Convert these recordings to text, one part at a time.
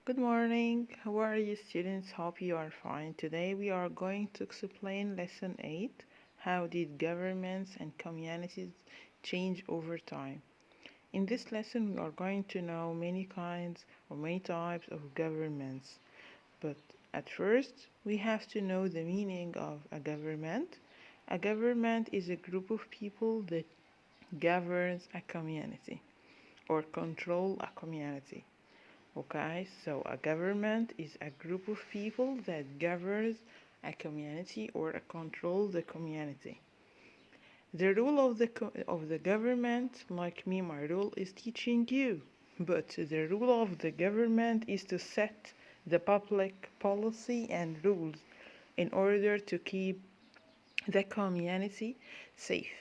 Good morning. How are you, students? Hope you are fine. Today we are going to explain lesson 8. How did governments and communities change over time? In this lesson, we are going to know many kinds or many types of governments. But at first, we have to know the meaning of a government. A government is a group of people that governs a community or control a community. Okay, so a government is a group of people that governs a community or control the community. The rule of the government, like me, my role is teaching you, but the rule of the government is to set the public policy and rules in order to keep the community safe.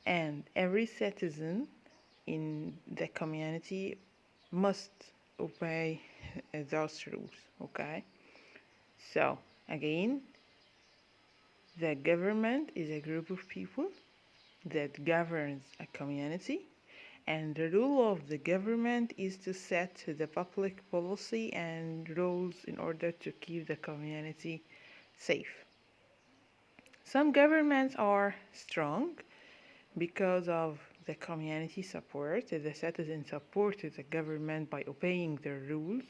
And every citizen in the community must obey those rules. Okay, so again, the government is a group of people that governs a community, and the role of the government is to set the public policy and rules in order to keep the community safe. Some governments are strong because of the community support. The citizens support the government by obeying their rules,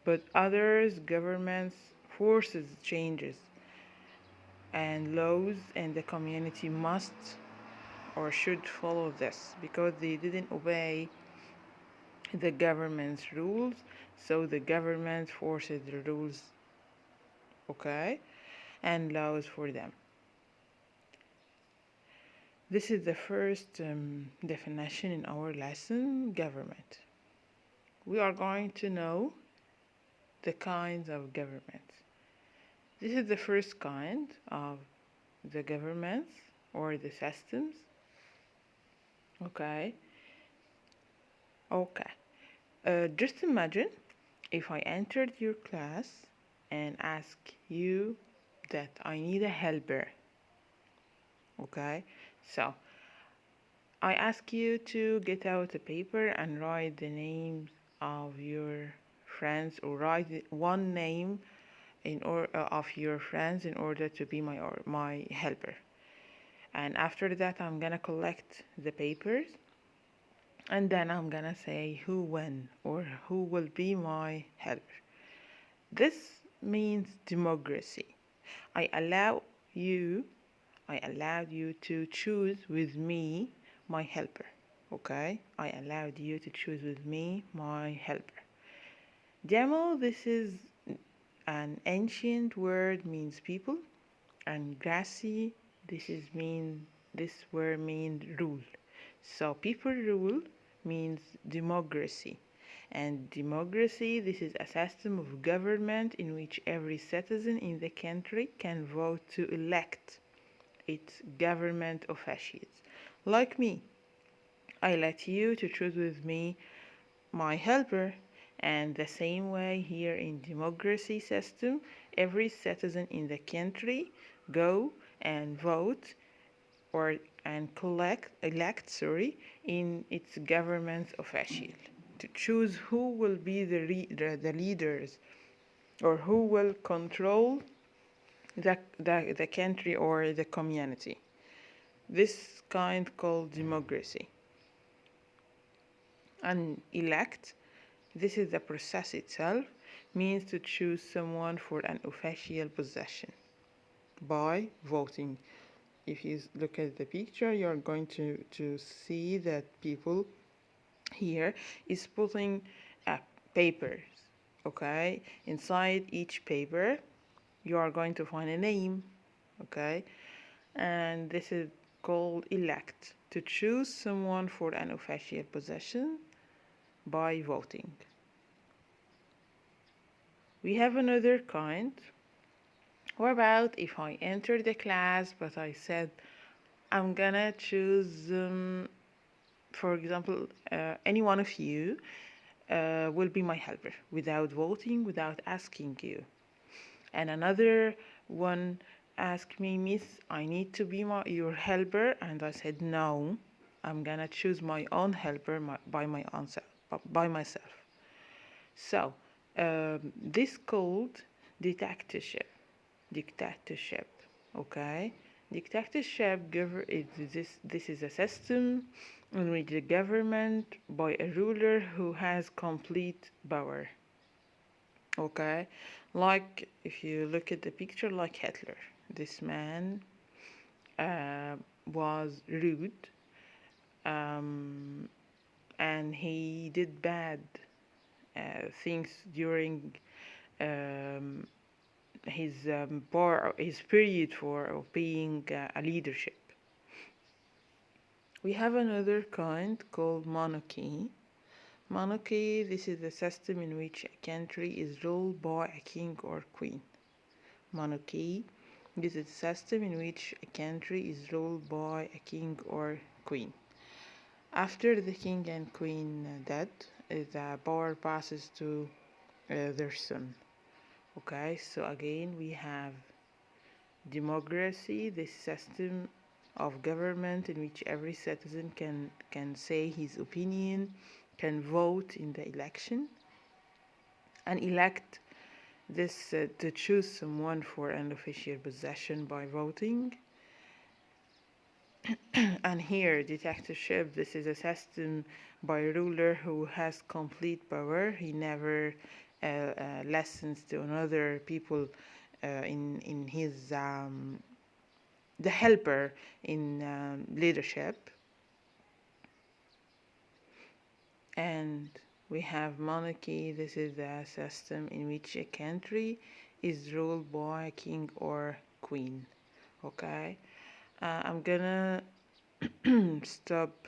but others governments forces changes and laws, and the community must or should follow this because they didn't obey the government's rules, so the government forces the rules, okay, and laws for them. This is the first definition in our lesson, government. We are going to know the kinds of governments. This is the first kind of the governments or the systems. Okay. Okay. Just imagine if I entered your class and ask you that I need a helper. Okay. So I ask you to get out a paper and write the names of your friends, or write one name of your friends in order to be my helper. And after that, I'm gonna collect the papers, and then I'm gonna say who win or who will be my helper. This means democracy. I allow you, I allowed you to choose with me my helper. Okay? I allowed you to choose with me my helper. Demo, this is an ancient word means people, and grassy, this word means rule. So people rule means democracy. And democracy, this is a system of government in which every citizen in the country can vote to elect its government officials. Like me, I let you to choose with me my helper, and the same way here in democracy system, every citizen in the country go and vote or and elect in its government official to choose who will be the leaders or who will control the country or the community. This kind called democracy. And elect, this is the process itself, means to choose someone for an official position by voting. If you look at the picture, you're going to see that people here is putting papers, okay? Inside each paper, you are going to find a name, okay? And this is called elect, to choose someone for an official position by voting. We have another kind. What about if I enter the class but I said I'm gonna choose, for example, any one of you will be my helper without voting, without asking you. And another one asked me, Miss, I need to be your helper, and I said no, I'm gonna choose my own helper by myself. So This called dictatorship. Dictatorship. Okay. Dictatorship this is a system in which the government by a ruler who has complete power. Okay, like if you look at the picture, like Hitler, this man uh, was rude, um, and he did bad things during um, his period for being a leadership. We have another kind called monarchy. Monarchy, this is a system in which a country is ruled by a king or queen. Monarchy, this is a system in which a country is ruled by a king or queen. After the king and queen died, the power passes to their son. Okay, so again we have democracy, this system of government in which every citizen can say his opinion, can vote in the election, and elect this to choose someone for an official position by voting. And here, dictatorship, this is a system by a ruler who has complete power. He never listens to another people in his the helper in leadership. And we have monarchy. This is the system in which a country is ruled by a king or queen. Okay, I'm gonna stop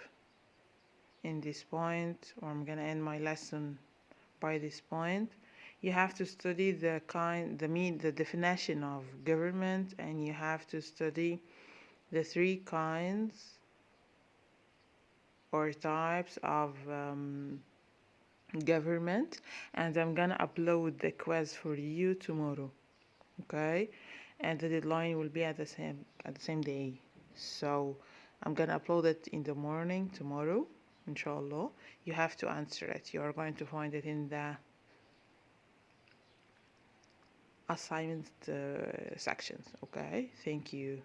in this point, or I'm gonna end my lesson by this point. You have to study the definition of government, and you have to study the three kinds or types of government, and I'm gonna upload the quiz for you tomorrow. Okay, and the deadline will be at the same day. So I'm gonna upload it in the morning tomorrow, inshallah. You have to answer it. You are going to find it in the assignment sections. Okay, thank you.